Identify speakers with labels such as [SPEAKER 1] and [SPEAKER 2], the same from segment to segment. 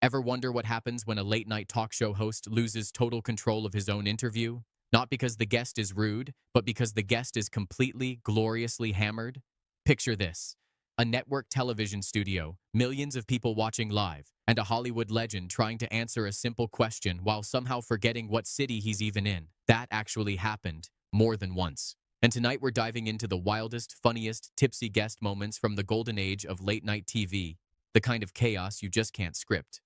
[SPEAKER 1] Ever wonder what happens when a late-night talk show host loses total control of his own interview? Not because the guest is rude, but because the guest is completely, gloriously hammered? Picture this. A network television studio, millions of people watching live, and a Hollywood legend trying to answer a simple question while somehow forgetting what city he's even in. That actually happened more than once. And tonight we're diving into the wildest, funniest, tipsy guest moments from the golden age of late-night TV, the kind of chaos you just can't script.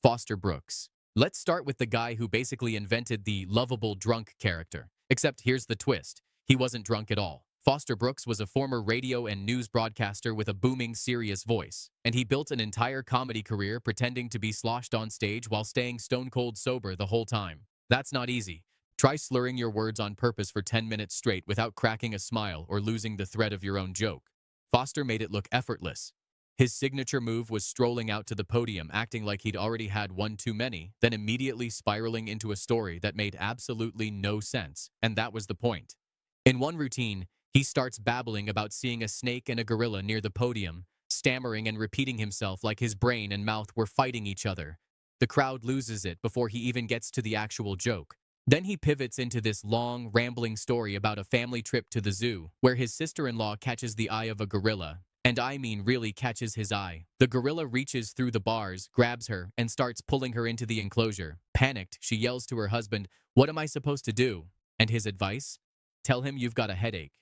[SPEAKER 1] Foster Brooks. Let's start with the guy who basically invented the lovable drunk character. Except here's the twist. He wasn't drunk at all. Foster Brooks was a former radio and news broadcaster with a booming, serious voice, and he built an entire comedy career pretending to be sloshed on stage while staying stone cold sober the whole time. That's not easy. Try slurring your words on purpose for 10 minutes straight without cracking a smile or losing the thread of your own joke. Foster made it look effortless. His signature move was strolling out to the podium acting like he'd already had one too many, then immediately spiraling into a story that made absolutely no sense, and that was the point. In one routine, he starts babbling about seeing a snake and a gorilla near the podium, stammering and repeating himself like his brain and mouth were fighting each other. The crowd loses it before he even gets to the actual joke. Then he pivots into this long, rambling story about a family trip to the zoo, where his sister-in-law catches the eye of a gorilla. And I mean really catches his eye. The gorilla reaches through the bars, grabs her, and starts pulling her into the enclosure. Panicked, she yells to her husband, "What am I supposed to do?" And his advice? Tell him you've got a headache.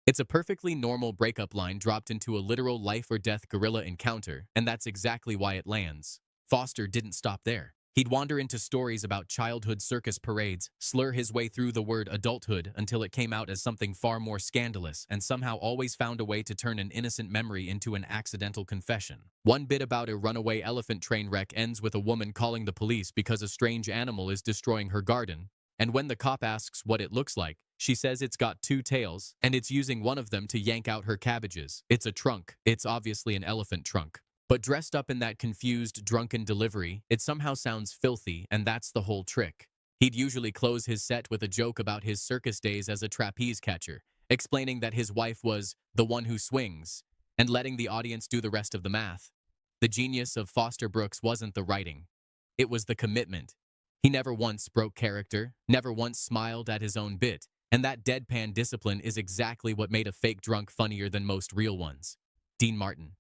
[SPEAKER 1] It's a perfectly normal breakup line dropped into a literal life-or-death gorilla encounter, and that's exactly why it lands. Foster didn't stop there. He'd wander into stories about childhood circus parades, slur his way through the word adulthood until it came out as something far more scandalous, and somehow always found a way to turn an innocent memory into an accidental confession. One bit about a runaway elephant train wreck ends with a woman calling the police because a strange animal is destroying her garden. And when the cop asks what it looks like, she says it's got two tails, and it's using one of them to yank out her cabbages. It's a trunk. It's obviously an elephant trunk. But dressed up in that confused, drunken delivery, it somehow sounds filthy, and that's the whole trick. He'd usually close his set with a joke about his circus days as a trapeze catcher, explaining that his wife was the one who swings, and letting the audience do the rest of the math. The genius of Foster Brooks wasn't the writing. It was the commitment. He never once broke character, never once smiled at his own bit, and that deadpan discipline is exactly what made a fake drunk funnier than most real ones. Dean Martin.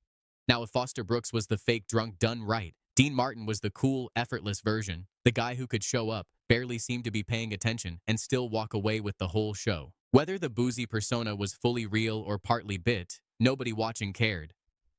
[SPEAKER 1] Now, if Foster Brooks was the fake drunk done right, Dean Martin was the cool, effortless version, the guy who could show up, barely seem to be paying attention, and still walk away with the whole show. Whether the boozy persona was fully real or partly bit, nobody watching cared.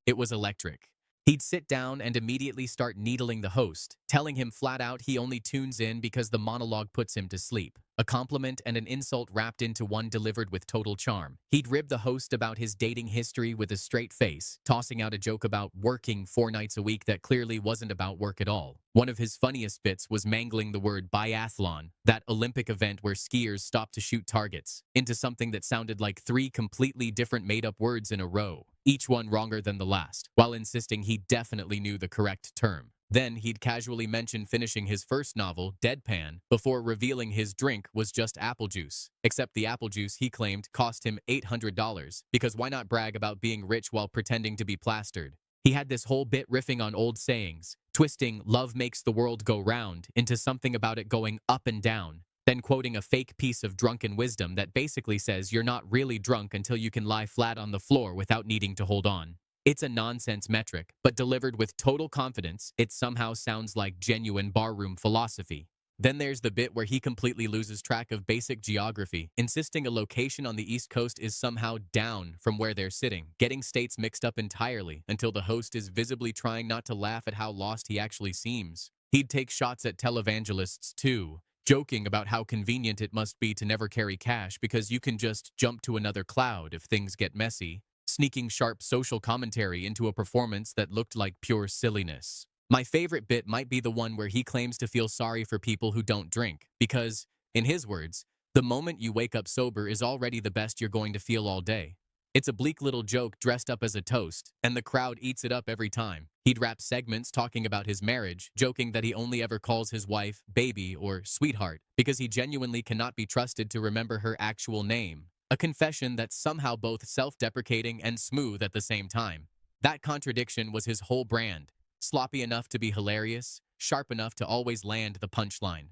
[SPEAKER 1] It was electric. He'd sit down and immediately start needling the host, telling him flat out he only tunes in because the monologue puts him to sleep. A compliment and an insult wrapped into one delivered with total charm. He'd rib the host about his dating history with a straight face, tossing out a joke about working 4 nights a week that clearly wasn't about work at all. One of his funniest bits was mangling the word biathlon, that Olympic event where skiers stop to shoot targets, into something that sounded like 3 completely different made-up words in a row, each one wronger than the last, while insisting he definitely knew the correct term. Then he'd casually mention finishing his first novel, Deadpan, before revealing his drink was just apple juice. Except the apple juice, he claimed, cost him $800, because why not brag about being rich while pretending to be plastered? He had this whole bit riffing on old sayings, twisting "love makes the world go round" into something about it going up and down, then quoting a fake piece of drunken wisdom that basically says you're not really drunk until you can lie flat on the floor without needing to hold on. It's a nonsense metric, but delivered with total confidence, it somehow sounds like genuine barroom philosophy. Then there's the bit where he completely loses track of basic geography, insisting a location on the East Coast is somehow down from where they're sitting, getting states mixed up entirely until the host is visibly trying not to laugh at how lost he actually seems. He'd take shots at televangelists too, joking about how convenient it must be to never carry cash because you can just jump to another cloud if things get messy, sneaking sharp social commentary into a performance that looked like pure silliness. My favorite bit might be the one where he claims to feel sorry for people who don't drink, because, in his words, the moment you wake up sober is already the best you're going to feel all day. It's a bleak little joke dressed up as a toast, and the crowd eats it up every time. He'd wrap segments talking about his marriage, joking that he only ever calls his wife baby or sweetheart, because he genuinely cannot be trusted to remember her actual name. A confession that's somehow both self-deprecating and smooth at the same time. That contradiction was his whole brand. sloppy enough to be hilarious, sharp enough to always land the punchline.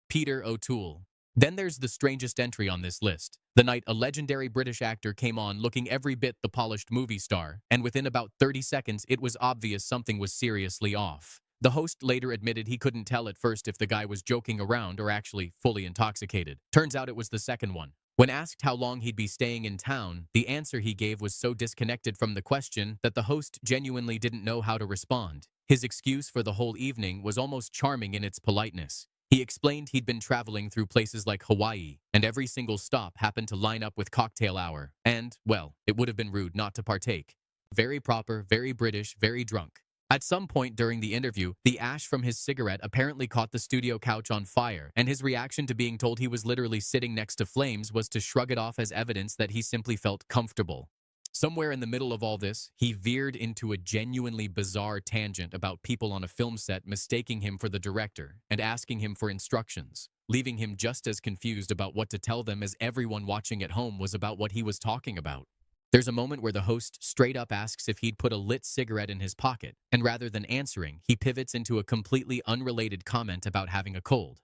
[SPEAKER 1] Peter O'Toole. Then there's the strangest entry on this list. The night a legendary British actor came on looking every bit the polished movie star, and within about 30 seconds it was obvious something was seriously off. The host later admitted he couldn't tell at first if the guy was joking around or actually fully intoxicated. Turns out it was the second one. When asked how long he'd be staying in town, the answer he gave was so disconnected from the question that the host genuinely didn't know how to respond. His excuse for the whole evening was almost charming in its politeness. He explained he'd been traveling through places like Hawaii, and every single stop happened to line up with cocktail hour, and, well, it would have been rude not to partake. Very proper, very British, very drunk. At some point during the interview, the ash from his cigarette apparently caught the studio couch on fire, and his reaction to being told he was literally sitting next to flames was to shrug it off as evidence that he simply felt comfortable. Somewhere in the middle of all this, he veered into a genuinely bizarre tangent about people on a film set mistaking him for the director and asking him for instructions, leaving him just as confused about what to tell them as everyone watching at home was about what he was talking about. There's a moment where the host straight up asks if he'd put a lit cigarette in his pocket, and rather than answering, he pivots into a completely unrelated comment about having a cold.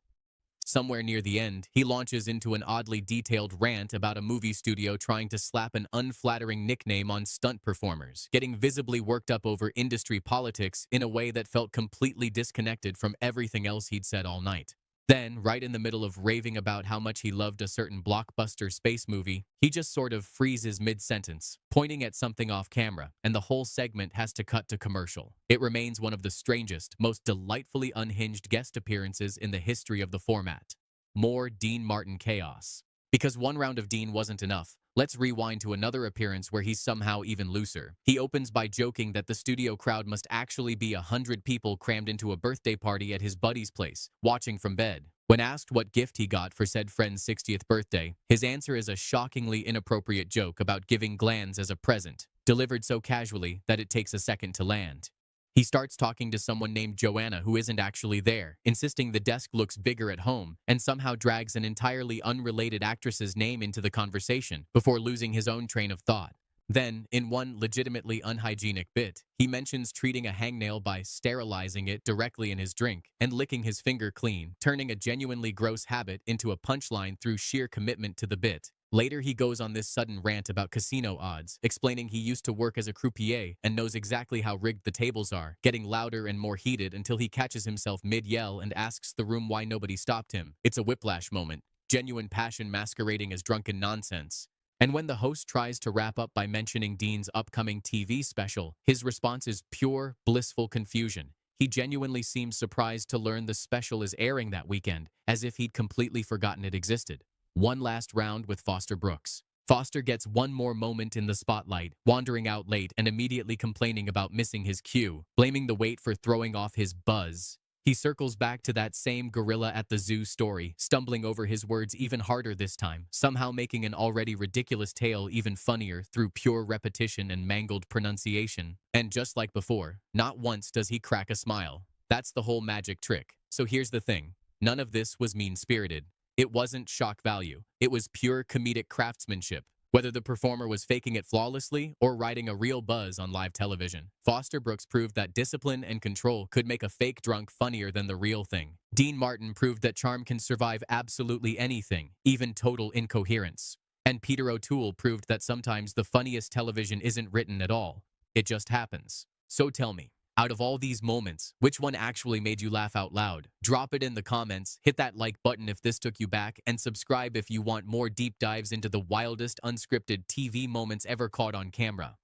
[SPEAKER 1] Somewhere near the end, he launches into an oddly detailed rant about a movie studio trying to slap an unflattering nickname on stunt performers, getting visibly worked up over industry politics in a way that felt completely disconnected from everything else he'd said all night. Then, right in the middle of raving about how much he loved a certain blockbuster space movie, he just sort of freezes mid-sentence, pointing at something off camera, and the whole segment has to cut to commercial. It remains one of the strangest, most delightfully unhinged guest appearances in the history of the format. More Dean Martin chaos. Because one round of Dean wasn't enough, let's rewind to another appearance where he's somehow even looser. He opens by joking that the studio crowd must actually be 100 people crammed into a birthday party at his buddy's place, watching from bed. When asked what gift he got for said friend's 60th birthday, his answer is a shockingly inappropriate joke about giving glands as a present, delivered so casually that it takes a second to land. He starts talking to someone named Joanna who isn't actually there, insisting the desk looks bigger at home, and somehow drags an entirely unrelated actress's name into the conversation before losing his own train of thought. Then, in one legitimately unhygienic bit, he mentions treating a hangnail by sterilizing it directly in his drink and licking his finger clean, turning a genuinely gross habit into a punchline through sheer commitment to the bit. Later, he goes on this sudden rant about casino odds, explaining he used to work as a croupier and knows exactly how rigged the tables are, getting louder and more heated until he catches himself mid-yell and asks the room why nobody stopped him. It's a whiplash moment, genuine passion masquerading as drunken nonsense. And when the host tries to wrap up by mentioning Dean's upcoming TV special, his response is pure, blissful confusion. He genuinely seems surprised to learn the special is airing that weekend, as if he'd completely forgotten it existed. One last round with Foster Brooks. Foster gets one more moment in the spotlight, wandering out late and immediately complaining about missing his cue, blaming the wait for throwing off his buzz. He circles back to that same gorilla at the zoo story, stumbling over his words even harder this time, somehow making an already ridiculous tale even funnier through pure repetition and mangled pronunciation. And just like before, not once does he crack a smile. That's the whole magic trick. So here's the thing. None of this was mean-spirited. It wasn't shock value. It was pure comedic craftsmanship. Whether the performer was faking it flawlessly or riding a real buzz on live television, Foster Brooks proved that discipline and control could make a fake drunk funnier than the real thing. Dean Martin proved that charm can survive absolutely anything, even total incoherence. And Peter O'Toole proved that sometimes the funniest television isn't written at all. It just happens. So tell me, out of all these moments, which one actually made you laugh out loud? Drop it in the comments, hit that like button if this took you back, and subscribe if you want more deep dives into the wildest unscripted TV moments ever caught on camera.